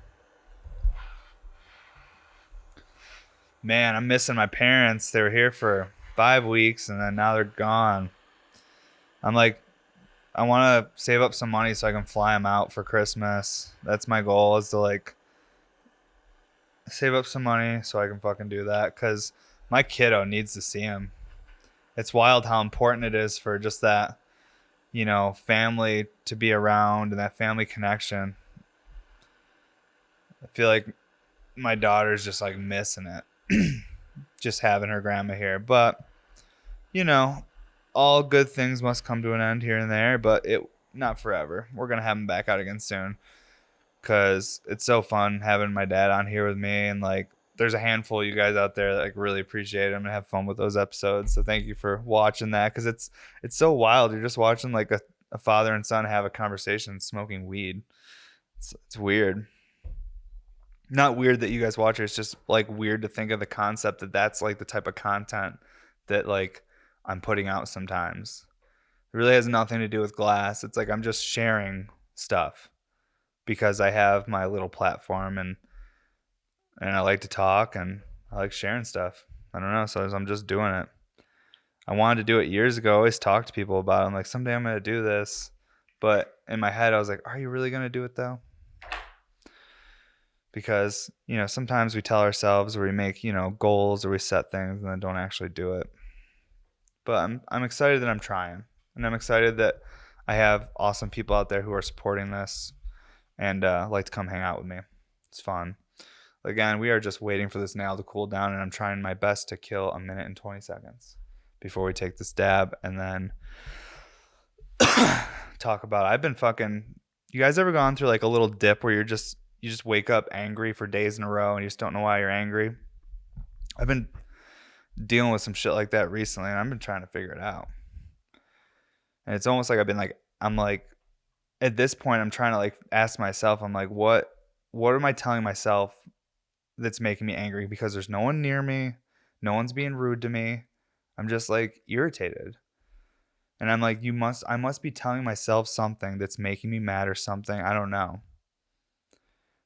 Man, I'm missing my parents. They were here for 5 weeks, and then now they're gone. I'm like, I want to save up some money so I can fly them out for Christmas. That's my goal, is to like save up some money so I can fucking do that, because my kiddo needs to see him. It's wild how important it is for just that, family to be around and that family connection. I feel like my daughter's just like missing it. Just having her grandma here. But, all good things must come to an end here and there, but not forever. We're going to have him back out again soon. Because it's so fun having my dad on here with me, and like there's a handful of you guys out there that like really appreciate it. I'm gonna have fun with those episodes, so thank you for watching that, because it's so wild. You're just watching like a father and son have a conversation smoking weed. It's weird. Not weird that you guys watch it, it's just like weird to think of the concept that that's like the type of content that like I'm putting out sometimes. It really has nothing to do with glass. It's like I'm just sharing stuff because I have my little platform, and I like to talk, and I like sharing stuff. I don't know, so I'm just doing it. I wanted to do it years ago. I always talk to people about it. I'm like, someday I'm going to do this. But in my head, I was like, are you really going to do it though? Because, sometimes we tell ourselves, or we make, goals, or we set things and then don't actually do it. But I'm excited that I'm trying. And I'm excited that I have awesome people out there who are supporting this and like to come hang out with me. It's fun. Again, we are just waiting for this nail to cool down, and I'm trying my best to kill 1 minute and 20 seconds before we take this dab and then talk about it. I've been you guys ever gone through like a little dip where you just wake up angry for days in a row and you just don't know why you're angry? I've been dealing with some shit like that recently, and I've been trying to figure it out. And it's almost like I'm like, at this point, I'm trying to like ask myself, I'm like, what am I telling myself that's making me angry? Because there's no one near me. No one's being rude to me. I'm just like irritated. And I'm like, I must be telling myself something that's making me mad or something. I don't know.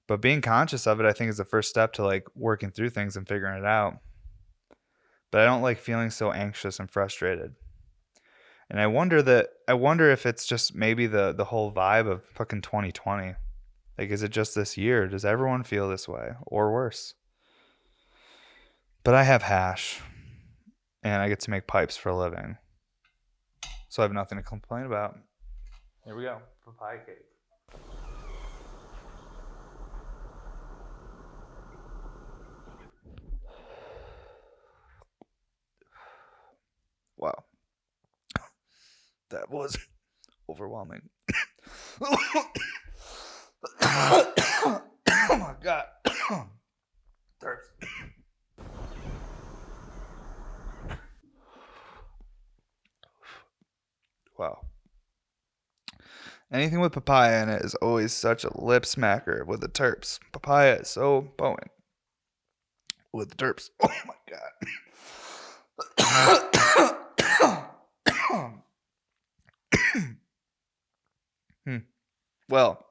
But being conscious of it, I think, is the first step to like working through things and figuring it out. But I don't like feeling so anxious and frustrated. And I wonder if it's just maybe the whole vibe of fucking 2020. Like, is it just this year? Does everyone feel this way or worse? But I have hash, and I get to make pipes for a living. So I have nothing to complain about. Here we go. Papaya cake. Wow. That was overwhelming. Oh my God. Thirst. Wow. Anything with papaya in it is always such a lip smacker with the terps. Papaya is so potent with the terps. Oh my god. Well,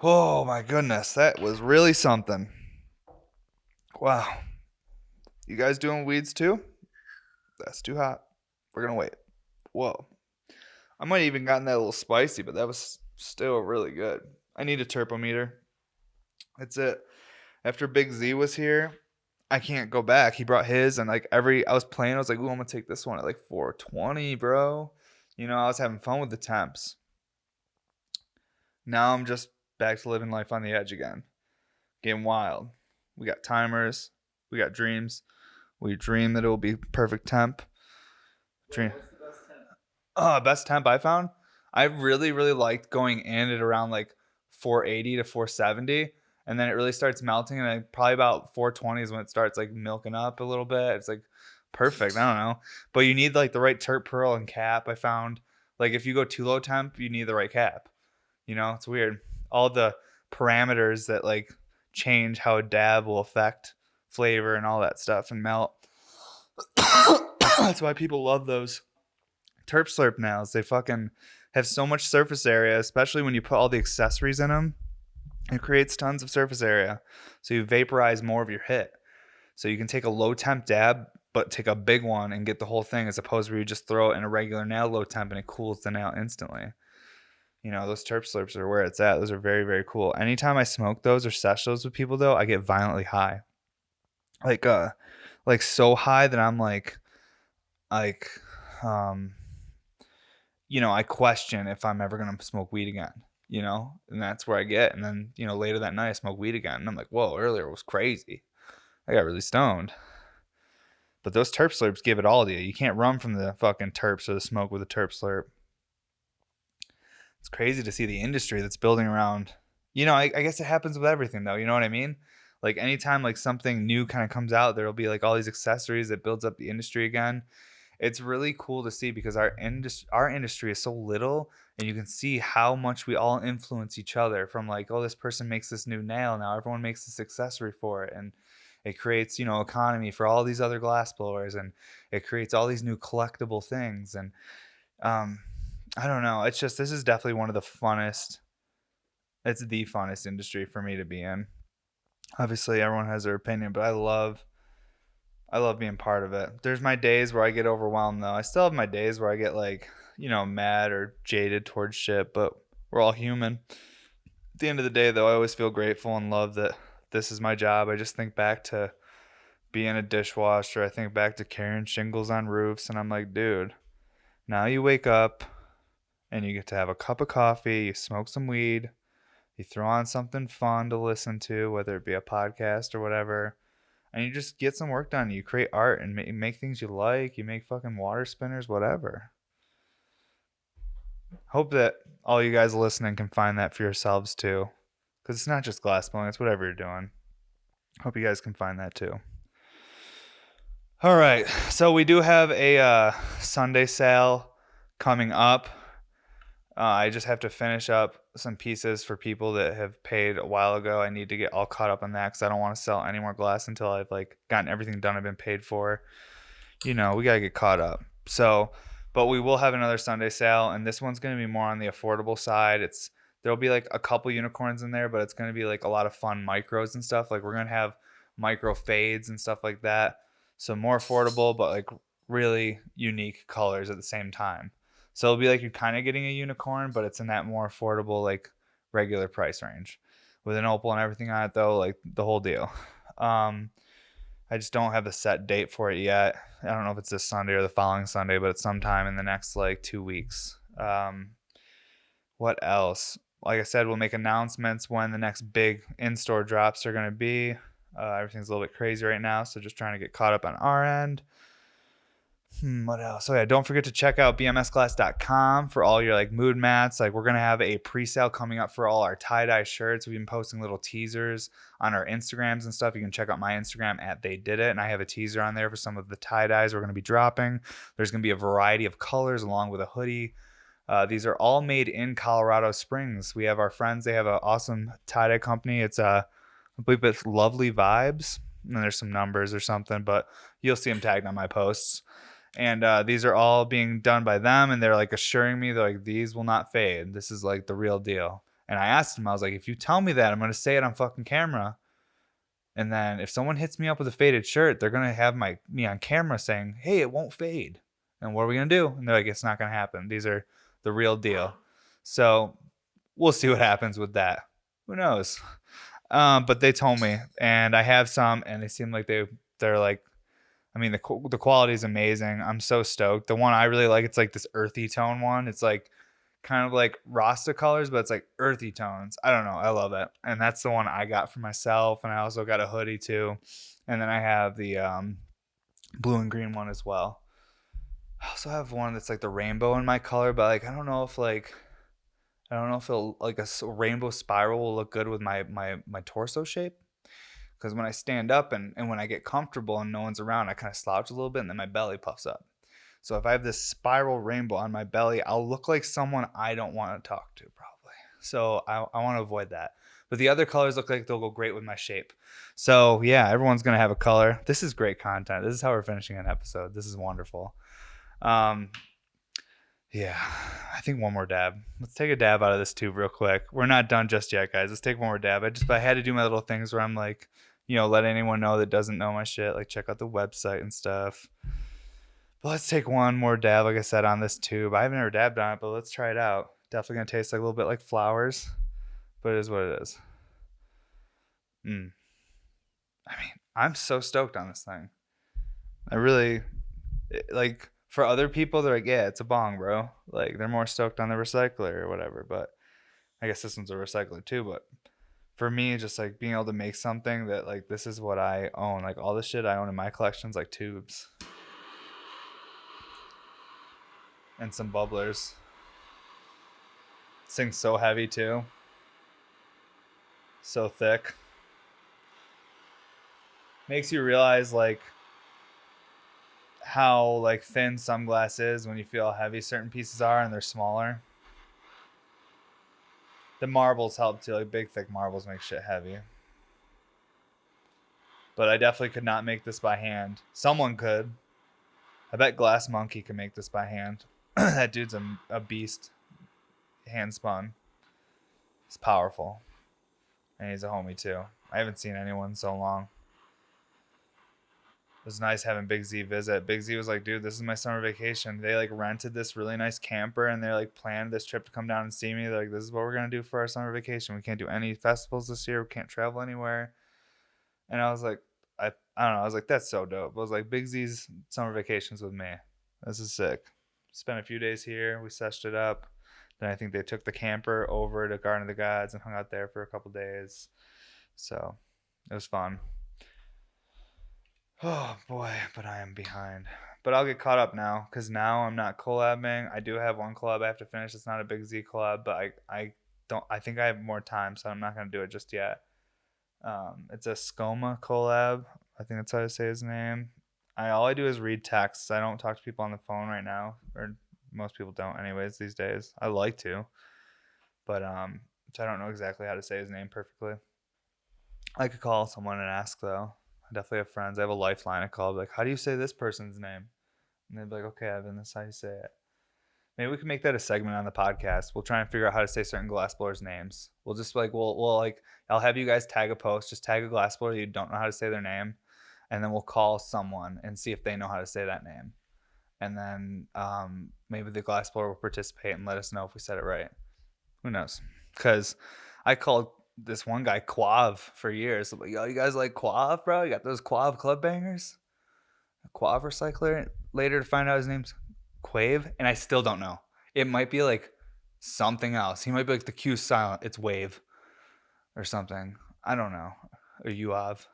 oh my goodness, that was really something. Wow. You guys doing weeds too? That's too hot. We're gonna wait. Whoa. I might have even gotten that a little spicy, but that was still really good. I need a turpometer. That's it. After Big Z was here, I can't go back. He brought his, and like I was playing, I was like, ooh, I'm gonna take this one at like 420, bro. You know, I was having fun with the temps. Now I'm just back to living life on the edge again. Getting wild. We got timers. We got dreams. We dream that it will be perfect temp. Dream. What's the best temp? Best temp I found? I really, really liked going in at around like 480 to 470. And then it really starts melting. And then probably about 420 is when it starts like milking up a little bit. It's like perfect. I don't know. But you need like the right terp pearl and cap, I found. Like if you go too low temp, you need the right cap. You know, it's weird. All the parameters that like change how a dab will affect flavor and all that stuff and melt. That's why people love those Terp Slurp nails. They fucking have so much surface area, especially when you put all the accessories in them. It creates tons of surface area. So you vaporize more of your hit. So you can take a low temp dab, but take a big one and get the whole thing, as opposed to where you just throw it in a regular nail low temp and it cools the nail instantly. You know, those Terp Slurps are where it's at. Those are very, very cool. Anytime I smoke those or sesh those with people, though, I get violently high. Like so high that I'm like, um, you know, I question if I'm ever gonna smoke weed again. You know, and that's where I get. And then, you know, later that night I smoke weed again, and I'm like, whoa, earlier was crazy. I got really stoned. But those terp slurps give it all to you. You can't run from the fucking terps or the smoke with a terp slurp. It's crazy to see the industry that's building around. You know, I guess it happens with everything though. You know what I mean? Like anytime like something new kind of comes out, there'll be like all these accessories that builds up the industry again. It's really cool to see because our industry is so little, and you can see how much we all influence each other. From like, oh, this person makes this new nail, now everyone makes this accessory for it, and it creates, you know, economy for all these other glass blowers, and it creates all these new collectible things. And um, I don't know. It's just, this is definitely one of the funnest. It's the funnest industry for me to be in. Obviously, everyone has their opinion, but I love being part of it. There's my days where I get overwhelmed, though. I still have my days where I get like, you know, mad or jaded towards shit, but we're all human. At the end of the day, though, I always feel grateful and love that this is my job. I just think back to being a dishwasher. I think back to carrying shingles on roofs, and I'm like, dude, now you wake up and you get to have a cup of coffee, you smoke some weed, you throw on something fun to listen to, whether it be a podcast or whatever, and you just get some work done. You create art and make things you like. You make fucking water spinners, whatever. Hope that all you guys listening can find that for yourselves too, because it's not just glass blowing, it's whatever you're doing. Hope you guys can find that too. All right, so we do have a Sunday sale coming up. I just have to finish up some pieces for people that have paid a while ago. I need to get all caught up on that because I don't want to sell any more glass until I've like gotten everything done I've been paid for. You know, we gotta get caught up. So, but we will have another Sunday sale, and this one's gonna be more on the affordable side. There'll be like a couple unicorns in there, but it's gonna be like a lot of fun micros and stuff. Like we're gonna have micro fades and stuff like that. So more affordable, but like really unique colors at the same time. So it'll be like you're kind of getting a unicorn, but it's in that more affordable, like regular price range with an opal and everything on it, though, like the whole deal. I just don't have a set date for it yet. I don't know if it's this Sunday or the following Sunday, but it's sometime in the next like 2 weeks. What else? Like I said, we'll make announcements when the next big in-store drops are going to be. Everything's a little bit crazy right now, so just trying to get caught up on our end. What else? Oh yeah, don't forget to check out bmsglass.com for all your like mood mats. Like we're gonna have a pre-sale coming up for all our tie-dye shirts. We've been posting little teasers on our Instagrams and stuff. You can check out my Instagram at They Did It, and I have a teaser on there for some of the tie-dyes we're gonna be dropping. There's gonna be a variety of colors along with a hoodie. These are all made in Colorado Springs. We have our friends. They have an awesome tie-dye company. It's I believe it's Lovely Vibes. And there's some numbers or something, but you'll see them tagged on my posts. And these are all being done by them, and they're like assuring me they're like, these will not fade. This is like the real deal. And I asked them, I was like, if you tell me that, I'm gonna say it on fucking camera. And then if someone hits me up with a faded shirt, they're gonna have me on camera saying, "Hey, it won't fade." And what are we gonna do? And they're like, "It's not gonna happen. These are the real deal." So we'll see what happens with that. Who knows? But they told me, and I have some, and they seem like they're like, I mean, the quality is amazing. I'm so stoked. The one I really like, it's like this earthy tone one. It's like kind of like Rasta colors, but it's like earthy tones. I don't know. I love it. And that's the one I got for myself. And I also got a hoodie too. And then I have the blue and green one as well. I also have one that's like the rainbow in my color, but like I don't know if it'll like a rainbow spiral will look good with my torso shape. Because when I stand up and when I get comfortable and no one's around, I kind of slouch a little bit and then my belly puffs up. So if I have this spiral rainbow on my belly, I'll look like someone I don't want to talk to probably. So I want to avoid that. But the other colors look like they'll go great with my shape. So yeah, everyone's going to have a color. This is great content. This is how we're finishing an episode. This is wonderful. Um, yeah, I think one more dab. Let's take a dab out of this tube real quick. We're not done just yet, guys. Let's take one more dab. I had to do my little things where I'm like, let anyone know that doesn't know my shit, like check out the website and stuff. But let's take one more dab, like I said, on this tube. I've never dabbed on it, but let's try it out. Definitely gonna taste like a little bit like flowers, but it is what it is. I mean, I'm so stoked on this thing. I really like. For other people, they're like, yeah, it's a bong, bro. Like they're more stoked on the recycler or whatever. But I guess this one's a recycler too. But for me, just like being able to make something that like this is what I own. Like all the shit I own in my collections, like tubes and some bubblers. This thing's so heavy too. So thick. Makes you realize like how like thin some glass is when you feel how heavy certain pieces are and they're smaller. The marbles help too. Like big thick marbles make shit heavy. But I definitely could not make this by hand. Someone could. I bet Glass Monkey can make this by hand. That dude's a beast. Hand spun. He's powerful. And he's a homie too. I haven't seen anyone in so long. It was nice having Big Z visit. Big Z was like, dude, this is my summer vacation. They like rented this really nice camper and they like planned this trip to come down and see me. They're like, this is what we're going to do for our summer vacation. We can't do any festivals this year. We can't travel anywhere. And I was like, I don't know. I was like, that's so dope. I was like, Big Z's summer vacations with me. This is sick. Spent a few days here. We seshed it up. Then I think they took the camper over to Garden of the Gods and hung out there for a couple days. So it was fun. Oh boy, but I am behind. But I'll get caught up now because now I'm not collabing. I do have one collab I have to finish. It's not a Big Z collab, but I don't. I think I have more time, so I'm not gonna do it just yet. It's a Skoma collab. I think that's how I say his name. All I do is read texts. I don't talk to people on the phone right now, or most people don't, anyways. These days, I like to, but so I don't know exactly how to say his name perfectly. I could call someone and ask though. I definitely have friends. I have a lifeline. I call, like, how do you say this person's name? And they'd be like, okay, Evan, this is how you say it. Maybe we can make that a segment on the podcast. We'll try and figure out how to say certain glass blowers' names. We'll just like we'll like I'll have you guys tag a post, just tag a glass blower you don't know how to say their name, and then we'll call someone and see if they know how to say that name. And then maybe the glass blower will participate and let us know if we said it right. Who knows? Because I called this one guy Quav for years. I'm like, yo, you guys like Quav, bro? You got those Quav club bangers? A Quav recycler? Later to find out his name's Quave, and I still don't know. It might be like something else. He might be like the Q silent. It's Wave or something. I don't know. Or UAV.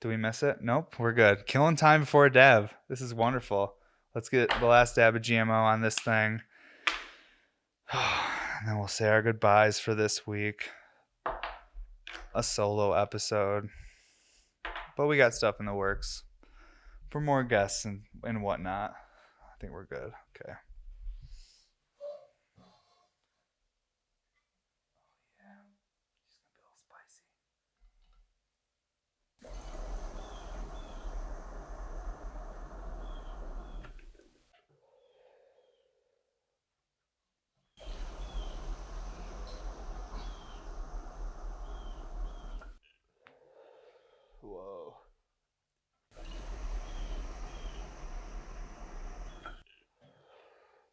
Do we miss it? Nope. We're good. Killing time before a dab. This is wonderful. Let's get the last dab of GMO on this thing. And then we'll say our goodbyes for this week. A solo episode. But we got stuff in the works for more guests and whatnot. I think we're good. Okay.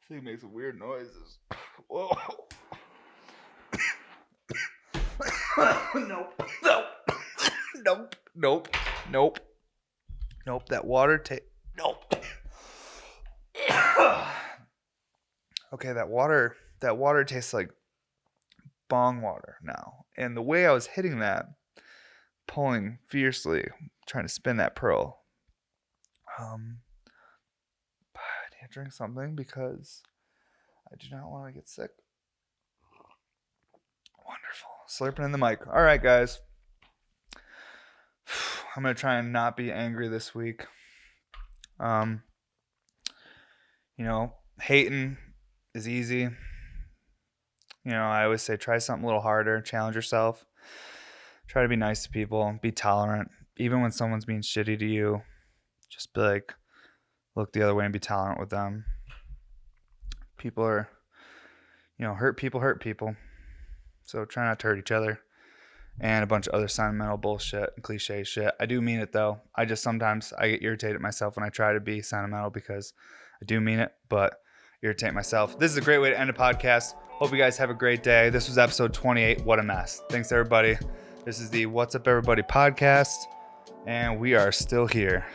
thing makes weird noises. Whoa. Nope. Nope. Nope. Nope. Nope. That water Nope. Okay, that water tastes like bong water now. And the way I was hitting that, pulling fiercely, trying to spin that pearl. I need to drink something because I do not want to get sick. Wonderful. Slurping in the mic. All right, guys. I'm going to try and not be angry this week. Hating is easy. I always say try something a little harder, challenge yourself. Try to be nice to people, be tolerant. Even when someone's being shitty to you, just be like, look the other way and be tolerant with them. People are, hurt people. So try not to hurt each other. And a bunch of other sentimental bullshit and cliche shit. I do mean it though. Sometimes I get irritated at myself when I try to be sentimental because I do mean it, but irritate myself. This is a great way to end a podcast. Hope you guys have a great day. This was episode 28. What a mess. Thanks everybody. This is the What's Up Everybody podcast, and we are still here.